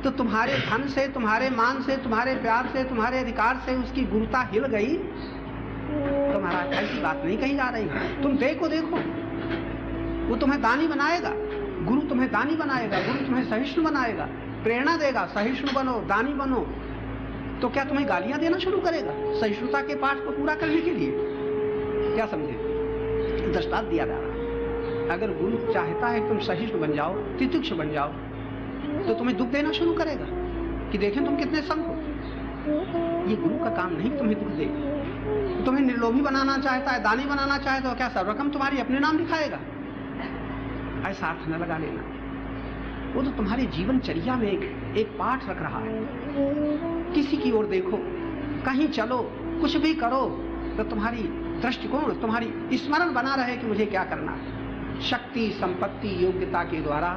तो तुम्हारे धन से, तुम्हारे मान से, तुम्हारे प्यार से, तुम्हारे अधिकार से उसकी गुरुता हिल गई तो महाराज ऐसी बात नहीं कही जा रही। तुम देखो वो तुम्हें दानी बनाएगा, गुरु तुम्हें दानी बनाएगा, गुरु तुम्हें सहिष्णु बनाएगा, प्रेरणा देगा, सहिष्णु बनो, दानी बनो। तो क्या तुम्हें गालियां देना शुरू करेगा सहिष्णुता के पाठ को पूरा करने के लिए? क्या समझे? दृष्टांत दिया जा रहा है। अगर गुरु चाहता है तुम सहिष्णु बन जाओ, तितिक्ष बन जाओ, तो तुम्हें दुख देना शुरू करेगा कि देखें तुम कितने सम हो। ये गुरु का काम नहीं तुम्हें दुख दे। तुम्हें निर्लोभी बनाना चाहता है, दानी बनाना चाहता है, तो क्या सब रकम तुम्हारी अपने नाम लिखाएगा? ऐसा अर्थ न लगा लेना। वो तो तुम्हारे जीवनचर्या में एक पाठ रख रहा है। किसी की ओर देखो, कहीं चलो, कुछ भी करो, तो तुम्हारी दृष्टिकोण, तुम्हारी स्मरण बना रहे कि मुझे क्या करना है। शक्ति, संपत्ति, योग्यता के द्वारा।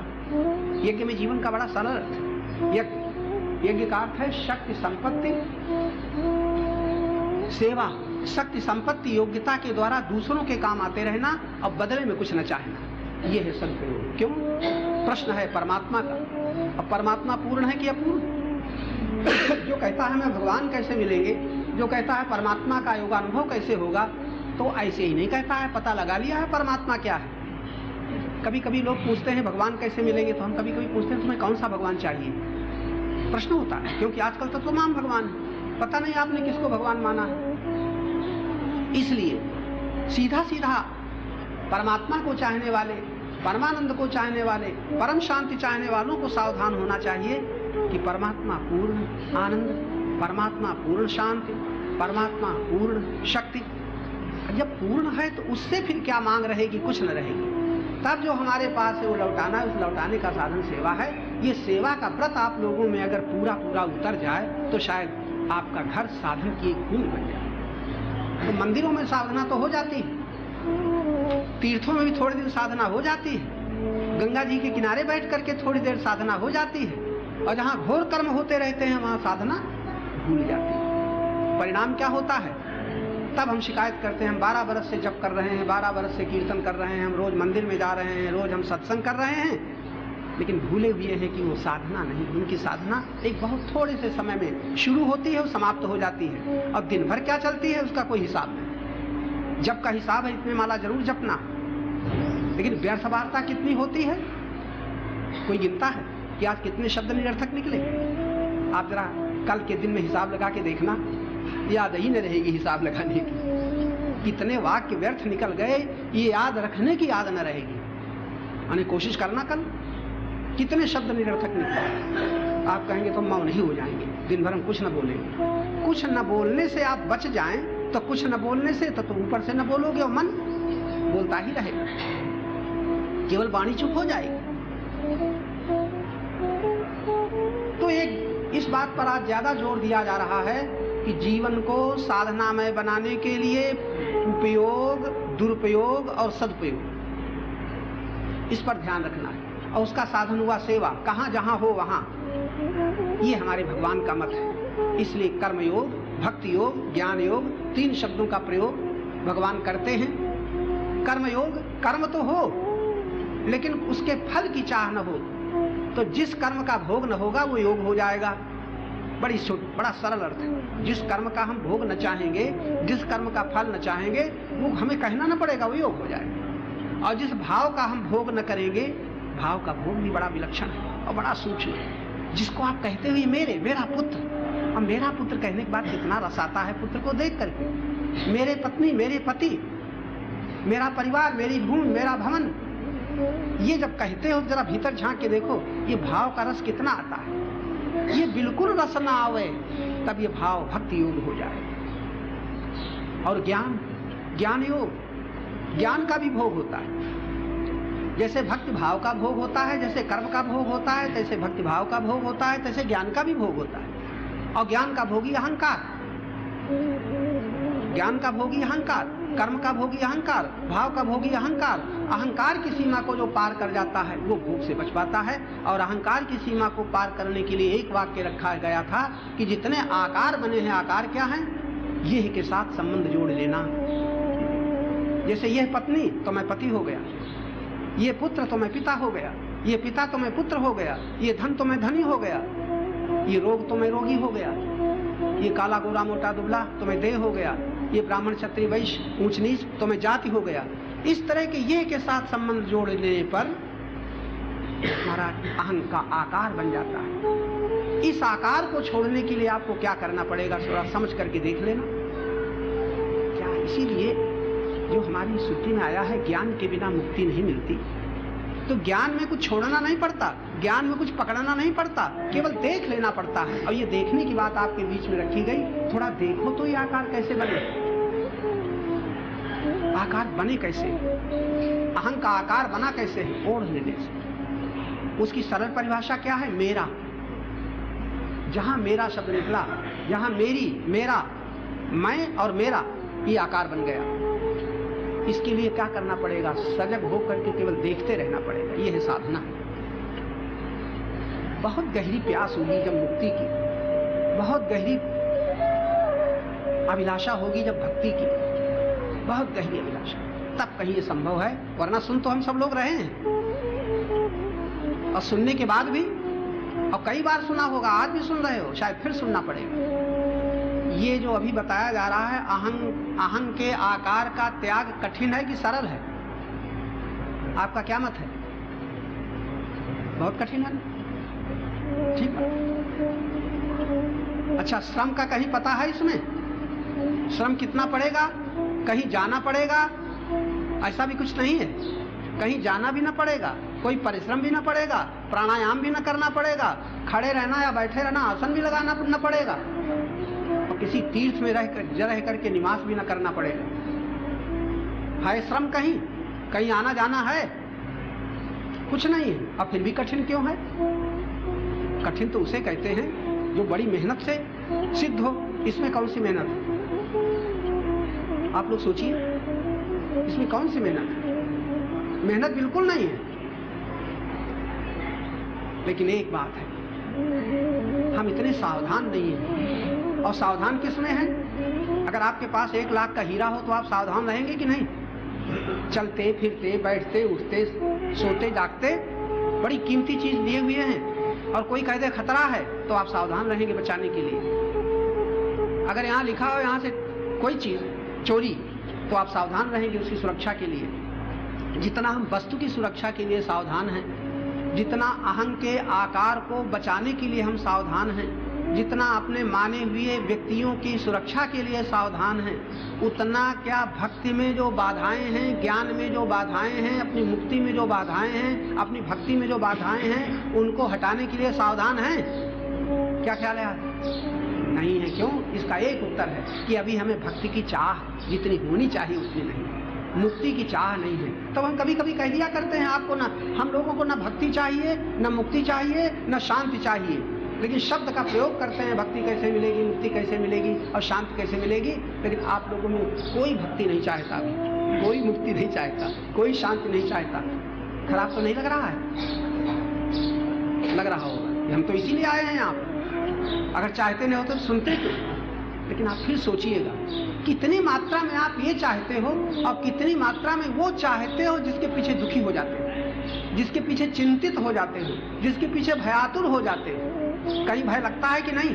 यज्ञ में जीवन का बड़ा सरल अर्थ है। यज्ञ का अर्थ है शक्ति, संपत्ति, सेवा। शक्ति, संपत्ति, योग्यता के द्वारा दूसरों के काम आते रहना और बदले में कुछ न चाहना। ये है सदप्रयोग। क्यों? प्रश्न है परमात्मा का। अब परमात्मा पूर्ण है कि अपूर्ण? जो कहता है हमें भगवान कैसे मिलेंगे, जो कहता है परमात्मा का योगानुभव कैसे होगा, तो ऐसे ही नहीं कहता है। पता लगा लिया है परमात्मा क्या है। कभी कभी लोग पूछते हैं भगवान कैसे मिलेंगे, तो हम कभी कभी पूछते हैं तुम्हें कौन सा भगवान चाहिए? प्रश्न होता है, क्योंकि आजकल तो तमाम भगवान है। पता नहीं आपने किसको भगवान माना है। इसलिए सीधा सीधा परमात्मा को चाहने वाले, परमानंद को चाहने वाले, परम शांति चाहने वालों को सावधान होना चाहिए कि परमात्मा पूर्ण आनंद, परमात्मा पूर्ण शांति, परमात्मा पूर्ण शक्ति। जब पूर्ण है तो उससे फिर क्या मांग रहेगी? कुछ न रहेगी। तब जो हमारे पास है वो लौटाना है। उस लौटाने का साधन सेवा है। ये सेवा का व्रत आप लोगों में अगर पूरा पूरा उतर जाए तो शायद आपका घर साधन की एक भूमि बन जाए। तो मंदिरों में साधना तो हो जाती है, तीर्थों में भी थोड़ी देर साधना हो जाती है, गंगा जी के किनारे बैठ करके थोड़ी देर साधना हो जाती है, और जहाँ घोर कर्म होते रहते हैं वहाँ साधना भूल जाती है। परिणाम क्या होता है? तब हम शिकायत करते हैं हम 12 बरस से जप कर रहे हैं, 12 बरस से कीर्तन कर रहे हैं, हम रोज मंदिर में जा रहे हैं, रोज हम सत्संग कर रहे हैं, लेकिन भूले हुए हैं कि वो साधना नहीं। उनकी साधना एक बहुत थोड़े से समय में शुरू होती है और समाप्त हो जाती है, और दिन भर क्या चलती है उसका कोई हिसाब नहीं। जप का हिसाब है, इतने माला जरूर जपना, लेकिन व्यर्थ वार्ता कितनी होती है कोई गिनता है कि आज कितने शब्द निरर्थक निकले? आप जरा कल के दिन में हिसाब लगा के देखना, याद ही न रहेगी हिसाब लगाने की। कितने वाक्य व्यर्थ निकल गए, ये याद रखने की याद न रहेगी। यानी कोशिश करना कल कितने शब्द निरर्थक निकले। आप कहेंगे तो मौन ही हो जाएंगे, दिन भर हम कुछ न बोलेंगे। कुछ न बोलने से आप बच जाएं तो कुछ न बोलने से तो ऊपर से न बोलोगे और मन बोलता ही रहेगा, केवल वाणी चुप हो जाएगी। तो एक इस बात पर आज ज्यादा जोर दिया जा रहा है कि जीवन को साधनामय बनाने के लिए उपयोग, दुरुपयोग और सदुपयोग, इस पर ध्यान रखना है। और उसका साधन हुआ सेवा, कहाँ जहाँ हो वहाँ। ये हमारे भगवान का मत है। इसलिए कर्म योग, भक्ति योग, ज्ञान योग, 3 शब्दों का प्रयोग भगवान करते हैं। कर्म योग, कर्म तो हो लेकिन उसके फल की चाह न हो, तो जिस कर्म का भोग न होगा वो योग हो जाएगा। बड़ा सरल अर्थ है। जिस कर्म का हम भोग न चाहेंगे, जिस कर्म का फल न चाहेंगे, वो हमें कहना न पड़ेगा, वो योग हो जाएगा। और जिस भाव का हम भोग न करेंगे, भाव का भोग भी बड़ा विलक्षण है और बड़ा सूक्ष्म है। जिसको आप कहते हुए मेरा पुत्र, और मेरा पुत्र कहने के बाद कितना रस आता है पुत्र को देख करके। मेरे पत्नी, मेरे पति, मेरा परिवार, मेरी भूमि, मेरा भवन, ये जब कहते हो जरा भीतर झांक के देखो, ये भाव का रस कितना आता है। ये बिल्कुल रस ना आवे तब ये भाव भक्ति योग हो जाए। और ज्ञान, ज्ञान योग, ज्ञान का भी भोग होता है। जैसे भक्ति भाव का भोग होता है, जैसे कर्म का भोग होता है, तैसे भक्ति भाव का भोग होता है, तैसे ज्ञान का भी भोग होता है। और ज्ञान का भोगी अहंकार, ज्ञान का भोगी अहंकार, कर्म का भोगी अहंकार, भाव का भोगी अहंकार। अहंकार की सीमा को जो पार कर जाता है वो भोग से बच पाता है। और अहंकार की सीमा को पार करने के लिए एक वाक्य रखा गया था कि जितने आकार बने हैं, आकार क्या है? यह के साथ संबंध जोड़ लेना। जैसे यह पत्नी तो मैं पति हो गया, ये पुत्र तो मैं पिता हो गया, ये पिता तो मैं पुत्र हो गया, ये धन तो मैं धनी हो गया। ये रोग तो मैं रोगी हो गया, ये काला गोरा मोटा दुबला तो मैं देह हो गया, ये ब्राह्मण क्षत्रिय वैश्य ऊंच नीच तो मैं जाति हो गया। इस तरह के ये के साथ संबंध जोड़ने पर हमारा अहं का आकार बन जाता है। इस आकार को छोड़ने के लिए आपको क्या करना पड़ेगा, थोड़ा समझ करके देख लेना। क्या इसीलिए जो हमारी श्रुति में आया है ज्ञान के बिना मुक्ति नहीं मिलती, तो ज्ञान में कुछ छोड़ना नहीं पड़ता, ज्ञान में कुछ पकड़ना नहीं पड़ता, केवल देख लेना पड़ता है। और ये देखने की बात आपके बीच में रखी गई, थोड़ा देखो तो ये आकार कैसे बने, आकार बने कैसे, अहं का आकार बना कैसे है, ओढ़ लेने से। उसकी सरल परिभाषा क्या है, मेरा। जहां मेरा शब्द निकला, जहां मेरी, मेरा, मैं और मेरा, ये आकार बन गया। इसके लिए क्या करना पड़ेगा, सजग होकर के केवल देखते रहना पड़ेगा। ये है साधना। बहुत गहरी प्यास होगी जब मुक्ति की, बहुत गहरी अभिलाषा होगी जब भक्ति की, बहुत गहरी अभिलाषा, तब कहीं ये संभव है। वरना सुन तो हम सब लोग रहे हैं, और सुनने के बाद भी, और कई बार सुना होगा, आज भी सुन रहे हो, शायद फिर सुनना पड़ेगा। ये जो अभी बताया जा रहा है, अहं के आकार का त्याग कठिन है कि सरल है? आपका क्या मत है? बहुत कठिन है, ठीक है। अच्छा, श्रम का कहीं पता है इसमें? श्रम कितना पड़ेगा? कहीं जाना पड़ेगा? ऐसा भी कुछ नहीं है। कहीं जाना भी ना पड़ेगा, कोई परिश्रम भी ना पड़ेगा, प्राणायाम भी ना करना पड़ेगा, खड़े रहना या बैठे रहना, आसन भी लगाना न पड़ेगा, और किसी तीर्थ में रह करके निवास भी ना करना पड़ेगा। है श्रम कहीं? कहीं आना जाना है? कुछ नहीं है। अब फिर भी कठिन क्यों है? कठिन तो उसे कहते हैं जो बड़ी मेहनत से सिद्ध हो। इसमें कौन सी मेहनत है? आप लोग सोचिए, इसमें कौन सी मेहनत है? मेहनत बिल्कुल नहीं है। लेकिन एक बात है, हम इतने सावधान नहीं हैं। और सावधान किसमें है? अगर आपके पास 1 लाख का हीरा हो तो आप सावधान रहेंगे कि नहीं? चलते फिरते, बैठते उठते, सोते जागते, बड़ी कीमती चीज लिए हुए हैं, और कोई कह दे खतरा है तो आप सावधान रहेंगे बचाने के लिए। अगर यहाँ लिखा हो यहाँ से कोई चीज चोरी, तो आप सावधान रहेंगे उसकी सुरक्षा के लिए। जितना हम वस्तु की सुरक्षा के लिए सावधान हैं, जितना अहं के आकार को बचाने के लिए हम सावधान हैं, जितना अपने माने हुए व्यक्तियों की सुरक्षा के लिए सावधान हैं, उतना क्या भक्ति में जो बाधाएं हैं, ज्ञान में जो बाधाएं हैं, अपनी मुक्ति में जो बाधाएं हैं, अपनी भक्ति में जो बाधाएं हैं, उनको हटाने के लिए सावधान हैं? क्या ख्याल है आप? नहीं है। क्यों? इसका एक उत्तर है कि अभी हमें भक्ति की चाह जितनी होनी चाहिए उतनी नहीं है, मुक्ति की चाह नहीं है। तब हम कभी कभी कह दिया करते हैं आपको, ना हम लोगों को ना भक्ति चाहिए, ना मुक्ति चाहिए, ना शांति चाहिए, लेकिन शब्द का प्रयोग करते हैं, भक्ति कैसे मिलेगी, मुक्ति कैसे मिलेगी और शांति कैसे मिलेगी। लेकिन आप लोगों में कोई भक्ति नहीं चाहता, कोई मुक्ति नहीं चाहता, कोई शांति नहीं चाहता। खराब तो नहीं लग रहा है? लग रहा होगा। हम तो इसीलिए आए हैं यहाँ पर। अगर चाहते नहीं होते तो सुनते क्यों? लेकिन आप फिर सोचिएगा, कितनी मात्रा में आप ये चाहते हो और कितनी मात्रा में वो चाहते हो जिसके पीछे दुखी हो जाते हो, जिसके पीछे चिंतित हो जाते हो, जिसके पीछे भयातुर हो जाते हो। कहीं भय लगता है कि नहीं?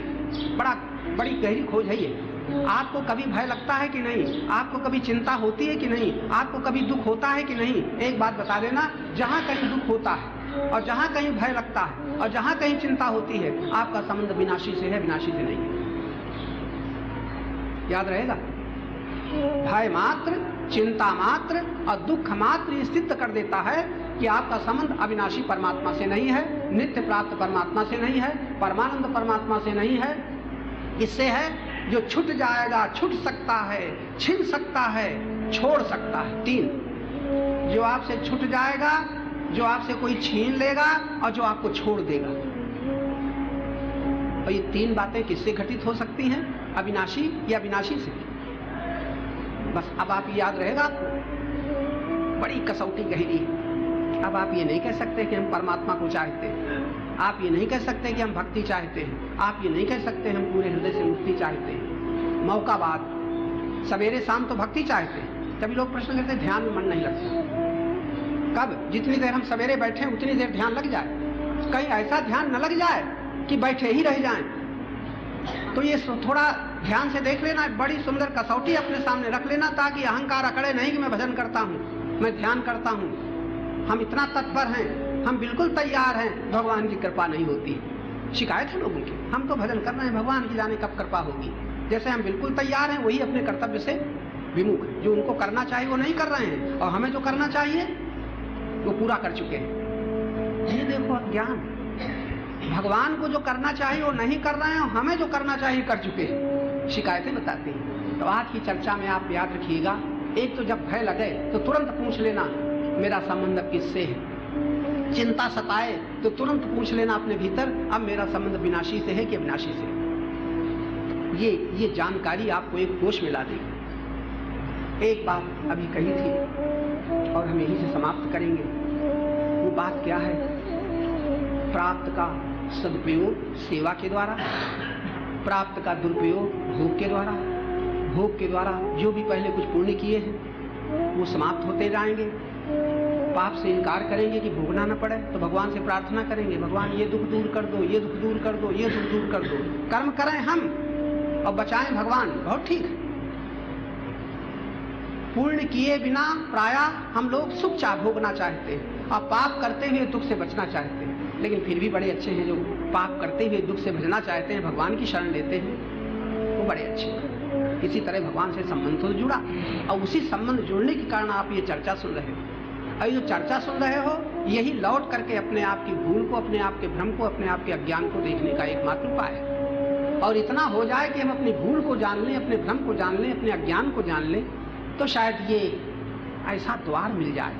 बड़ी गहरी खोज है ये। आपको कभी भय लगता है कि नहीं? आपको कभी चिंता होती है कि नहीं? आपको कभी दुख होता है कि नहीं? एक बात बता देना, जहाँ कहीं दुख होता है और जहाँ कहीं भय लगता है और जहाँ कहीं चिंता होती है, आपका संबंध विनाशी से है, विनाशी से नहीं है। याद रहेगा? भय मात्र, चिंता मात्र और दुख मात्र ये सिद्ध कर देता है कि आपका संबंध अविनाशी परमात्मा से नहीं है, नित्य प्राप्त परमात्मा से नहीं है, परमानंद परमात्मा से नहीं है। इससे है जो छूट जाएगा, छूट सकता है, छीन सकता है, छोड़ सकता है। 3, जो आपसे छूट जाएगा, जो आपसे कोई छीन लेगा और जो आपको छोड़ देगा। और ये 3 बातें किससे घटित हो सकती हैं? अविनाशी या विनाशी से। बस अब आप याद रहेगा आपको, बड़ी कसौटी गहरी है। अब आप ये नहीं कह सकते कि हम परमात्मा को चाहते हैं, आप ये नहीं कह सकते कि हम भक्ति चाहते हैं, आप ये नहीं कह सकते हम पूरे हृदय से मुक्ति चाहते हैं। मौका बाद, सवेरे शाम तो भक्ति चाहते हैं। तभी लोग प्रश्न करते हैं ध्यान में मन नहीं लगता। कब? जितनी देर हम सवेरे बैठे उतनी देर ध्यान लग जाए। कहीं ऐसा ध्यान न लग जाए कि बैठे ही रह जाएं। तो ये थोड़ा ध्यान से देख लेना, बड़ी सुंदर कसौटी अपने सामने रख लेना, ताकि अहंकार अकड़े नहीं कि मैं भजन करता हूँ, मैं ध्यान करता हूँ, हम इतना तत्पर हैं, हम बिल्कुल तैयार हैं, भगवान की कृपा नहीं होती। शिकायत है लोगों की, हम तो भजन कर रहे हैं, भगवान की जाने कब कृपा होगी। जैसे हम बिल्कुल तैयार हैं, वही अपने कर्तव्य से विमुख, जो उनको करना चाहिए वो नहीं कर रहे हैं, और हमें जो करना चाहिए वो पूरा कर चुके हैं। ये देखो अज्ञान, भगवान को जो करना चाहिए वो नहीं कर रहे हैं, और हमें जो करना चाहिए कर चुके हैं। शिकायतें बताते हैं। तो आज की चर्चा में आप याद रखिएगा, एक तो जब भय लगे तो तुरंत पूछ लेना मेरा संबंध अब किससे है। चिंता सताए तो तुरंत पूछ लेना अपने भीतर, अब मेरा संबंध विनाशी से है कि अविनाशी से। ये जानकारी आपको एक होश में ला देगी। एक बात अभी कही थी और हम यहीं से समाप्त करेंगे। वो बात क्या है? प्राप्त का सदुपयोग सेवा के द्वारा, प्राप्त का दुरुपयोग भोग के द्वारा, भोग के द्वारा जो भी पहले कुछ पुण्य किए हैं वो समाप्त होते जाएंगे। पाप से इनकार करेंगे कि भोगना न पड़े, तो भगवान से प्रार्थना करेंगे, भगवान ये दुख दूर कर दो, ये दुख दूर कर दो, ये दुख दूर कर दो। कर्म करें हम और बचाएं भगवान, बहुत ठीक। पुण्य किए बिना प्रायः हम लोग सुख भोगना चाहते हैं और पाप करते हुए दुख से बचना चाहते हैं, लेकिन फिर भी बड़े अच्छे हैं जो पाप करते हुए दुख से बचना चाहते हैं, भगवान की शरण लेते हैं, वो बड़े अच्छे हैं। इसी तरह भगवान से संबंध तो जुड़ा, और उसी संबंध जुड़ने के कारण आप ये चर्चा सुन रहे हो। और ये जो चर्चा सुन रहे हो, यही लौट करके अपने आप की भूल को, अपने आप के भ्रम को, अपने आप के अज्ञान को देखने का एकमात्र उपाय है। और इतना हो जाए कि हम अपनी भूल को जान लें, अपने भ्रम को जान लें, अपने अज्ञान को जान लें, तो शायद ये ऐसा द्वार मिल जाए,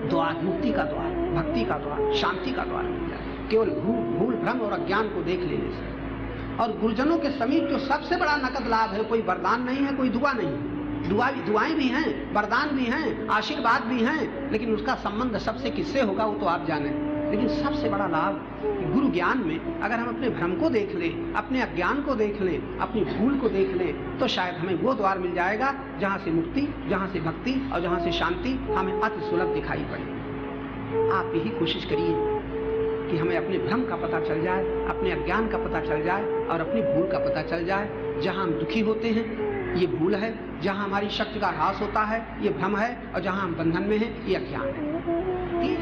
द्वार मुक्ति का द्वार, भक्ति का द्वार, शांति का द्वार मिल जाए, केवल भूल भ्रम और अज्ञान को देख लेने से। और गुरुजनों के समीप जो सबसे बड़ा नकद लाभ है, कोई वरदान नहीं है, कोई दुआ नहीं है। दुआएं भी हैं, वरदान भी हैं, आशीर्वाद भी हैं, लेकिन उसका संबंध सबसे किससे होगा वो तो आप जाने। लेकिन सबसे बड़ा लाभ गुरु ज्ञान में, अगर हम अपने भ्रम को देख लें, अपने अज्ञान को देख लें, अपनी भूल को देख लें, तो शायद हमें वो द्वार मिल जाएगा जहाँ से मुक्ति, जहाँ से भक्ति और जहाँ से शांति हमें अति सुलभ दिखाई पड़े। आप यही कोशिश करिए कि हमें अपने भ्रम का पता चल जाए, अपने अज्ञान का पता चल जाए और अपनी भूल का पता चल जाए। जहाँ हम दुखी होते हैं ये भूल है, जहाँ हमारी शक्ति का ह्रास होता है ये भ्रम है, और जहाँ हम बंधन में हैं ये अज्ञान है।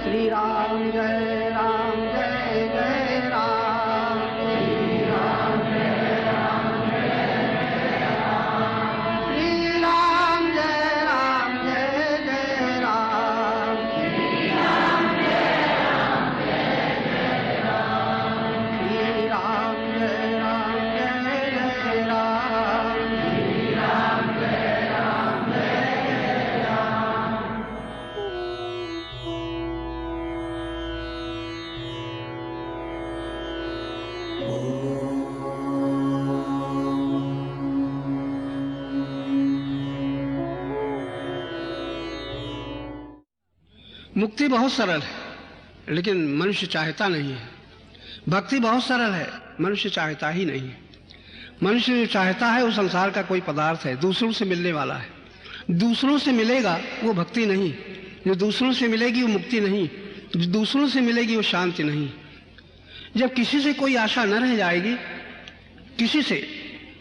श्री राम जय राम जय जय राम, श्री राम जय राम जय जय राम, श्री राम जय राम जय जय राम, श्री राम जय राम जय जय राम, श्री राम जय राम जय जय राम, श्री राम जय राम जय जय राम। मुक्ति बहुत सरल है, लेकिन मनुष्य चाहता नहीं है। भक्ति बहुत सरल है, मनुष्य चाहता ही नहीं है। मनुष्य जो चाहता है वो संसार का कोई पदार्थ है, दूसरों से मिलने वाला है। दूसरों से मिलेगा वो भक्ति नहीं, जो दूसरों से मिलेगी वो मुक्ति नहीं, जो दूसरों से मिलेगी वो शांति नहीं। जब किसी से कोई आशा न रह जाएगी, किसी से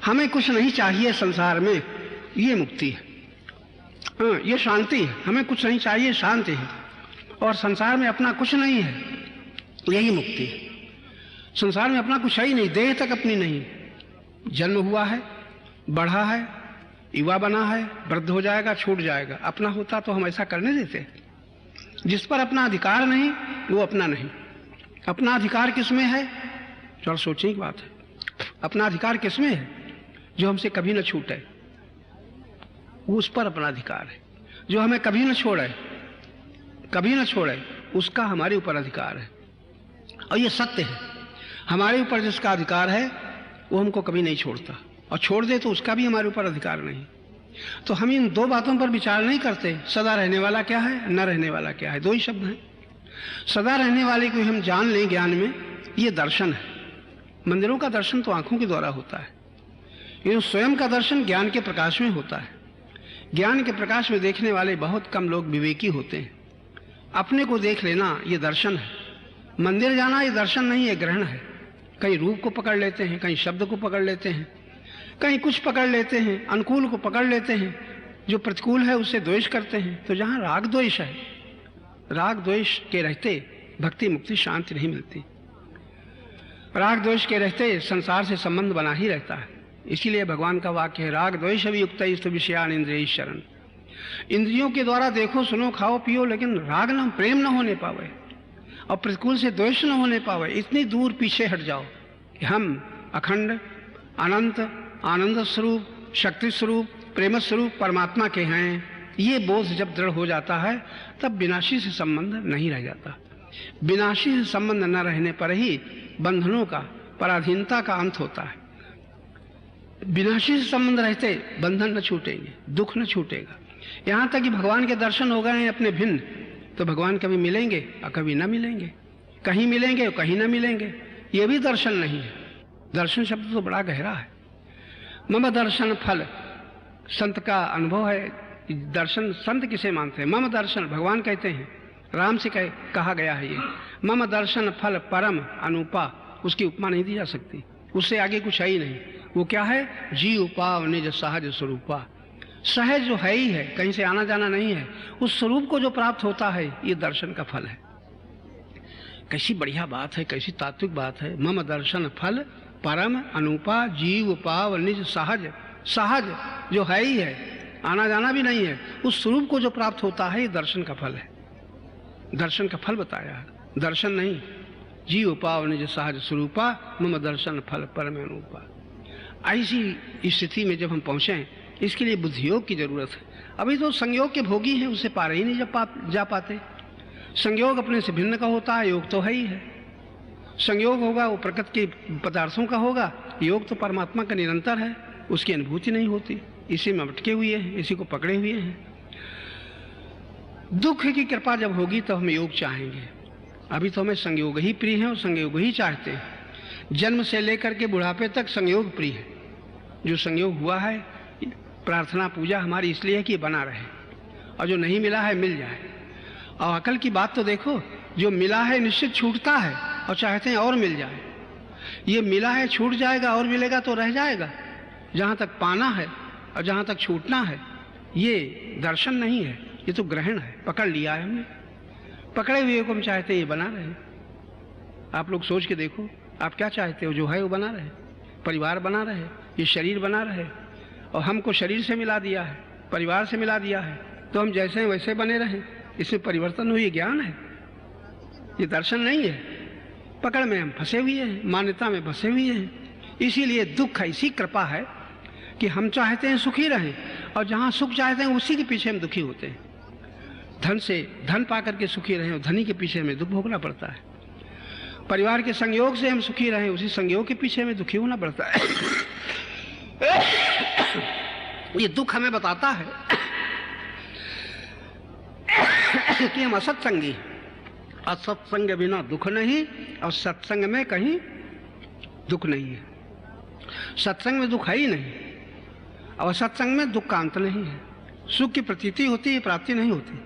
हमें कुछ नहीं चाहिए संसार में, ये मुक्ति है। हाँ, ये शांति है, हमें कुछ नहीं चाहिए, शांति है। और संसार में अपना कुछ नहीं है, यही मुक्ति है। संसार में अपना कुछ है ही नहीं, देह तक अपनी नहीं। जन्म हुआ है, बढ़ा है, युवा बना है, वृद्ध हो जाएगा, छूट जाएगा। अपना होता तो हम ऐसा करने देते। जिस पर अपना अधिकार नहीं वो अपना नहीं। अपना अधिकार किसमें है? चलो सोचने की बात है। अपना अधिकार किसमें है? जो हमसे कभी न छूटे, उस पर अपना अधिकार है। जो हमें कभी न छोड़े, कभी न छोड़े, उसका हमारे ऊपर अधिकार है। और ये सत्य है, हमारे ऊपर जिसका अधिकार है वो हमको कभी नहीं छोड़ता, और छोड़ दे तो उसका भी हमारे ऊपर अधिकार नहीं। तो हम इन दो बातों पर विचार नहीं करते, सदा रहने वाला क्या है, न रहने वाला क्या है। दो ही शब्द हैं। सदा रहने वाले को हम जान लें ज्ञान में, ये दर्शन है। मंदिरों का दर्शन तो आंखों के द्वारा होता है, ये स्वयं का दर्शन ज्ञान के प्रकाश में होता है। ज्ञान के प्रकाश में देखने वाले बहुत कम लोग विवेकी होते हैं। अपने को देख लेना ये दर्शन है, मंदिर जाना ये दर्शन नहीं है, ग्रहण है। कहीं रूप को पकड़ लेते हैं, कहीं शब्द को पकड़ लेते हैं, कहीं कुछ पकड़ लेते हैं, अनुकूल को पकड़ लेते हैं, जो प्रतिकूल है उससे द्वेष करते हैं। तो जहाँ राग द्वेष है, राग द्वेष के रहते भक्ति मुक्ति शांति नहीं मिलती। राग द्वेष के रहते संसार से संबंध बना ही रहता है। इसीलिए भगवान का वाक्य है, राग द्वेष अभियुक्त विषयान इंद्रिय शरण। इंद्रियों के द्वारा देखो सुनो खाओ पियो, लेकिन राग न प्रेम न होने पावे और प्रतिकूल से द्वेष न होने पावे। इतनी दूर पीछे हट जाओ कि हम अखंड अनंत आनंद स्वरूप शक्ति स्वरूप प्रेम स्वरूप परमात्मा के हैं। ये बोध जब दृढ़ हो जाता है तब विनाशी से संबंध नहीं रह जाता। विनाशी से संबंध न रहने पर ही बंधनों का पराधीनता का अंत होता है। विनाशी से संबंध रहते बंधन न छूटेंगे, दुख न छूटेगा। यहाँ तक कि भगवान के दर्शन हो गए हैं अपने भिन्न, तो भगवान कभी मिलेंगे और कभी न मिलेंगे, कहीं मिलेंगे और कहीं न मिलेंगे। ये भी दर्शन नहीं है। दर्शन शब्द तो बड़ा गहरा है। मम दर्शन फल, संत का अनुभव है। दर्शन संत किसे मानते हैं? मम दर्शन, भगवान कहते हैं, राम से कहा गया है ये। मम दर्शन फल परम अनुपा, उसकी उपमा नहीं दी जा सकती, उससे आगे कुछ है ही नहीं। वो क्या है? जी उपाव निज सहज स्वरूपा। सहज जो है ही है, कहीं से आना जाना नहीं है, उस स्वरूप को जो प्राप्त होता है, ये दर्शन का फल है। कैसी बढ़िया बात है, कैसी तात्विक बात है। मम दर्शन फल परम अनुपा जीव पाव निज सहज। सहज जो है ही है, आना जाना भी नहीं है, उस स्वरूप को जो प्राप्त होता है, ये दर्शन का फल है। दर्शन का फल बताया है, दर्शन नहीं। जीव पाव निज सहज स्वरूपा मम दर्शन फल परम अनुपा। ऐसी स्थिति में जब हम पहुंचे, इसके लिए बुद्धियोग की जरूरत है। अभी तो संयोग के भोगी हैं, उससे पार ही नहीं जा पाते। संयोग अपने से भिन्न का होता है, योग तो है ही है। संयोग होगा वो प्रकृति के पदार्थों का होगा, योग तो परमात्मा का निरंतर है, उसकी अनुभूति नहीं होती। इसी में अटके हुए हैं, इसी को पकड़े हुए हैं। दुख की कृपा जब होगी तो हम योग चाहेंगे। अभी तो हमें संयोग ही प्रिय है और संयोग ही चाहते हैं। जन्म से लेकर के बुढ़ापे तक संयोग प्रिय है। जो संयोग हुआ है, प्रार्थना पूजा हमारी इसलिए है कि बना रहे, और जो नहीं मिला है मिल जाए। और अकल की बात तो देखो, जो मिला है निश्चित छूटता है और चाहते हैं और मिल जाए। ये मिला है छूट जाएगा, और मिलेगा तो रह जाएगा। जहाँ तक पाना है और जहाँ तक छूटना है, ये दर्शन नहीं है, ये तो ग्रहण है। पकड़ लिया है हमने, पकड़े हुए को हम चाहते हैं ये बना रहे। आप लोग सोच के देखो, आप क्या चाहते हो? जो है वो बना रहे, परिवार बना रहे, ये शरीर बना रहे। और हमको शरीर से मिला दिया है, परिवार से मिला दिया है, तो हम जैसे हैं वैसे बने रहें। इसमें परिवर्तन हुई ज्ञान है, ये दर्शन नहीं है। पकड़ में हम फंसे हुए हैं, मान्यता में फंसे हुए हैं। इसीलिए दुख ऐसी कृपा है कि हम चाहते हैं सुखी रहें, और जहाँ सुख चाहते हैं उसी के पीछे हम दुखी होते हैं। धन से धन पा करके सुखी रहें और धनी के पीछे हमें दुख भोगना पड़ता है। परिवार के संयोग से हम सुखी रहें, उसी संयोग के पीछे हमें दुखी होना पड़ता है। ये दुख हमें बताता है कि हम असत्संगी। असत्संग बिना दुख नहीं, और सत्संग में कहीं दुख नहीं है। सत्संग में दुख है ही नहीं, और सत्संग में दुख का अंत नहीं है। सुख की प्रतीति होती है, प्राप्ति नहीं होती।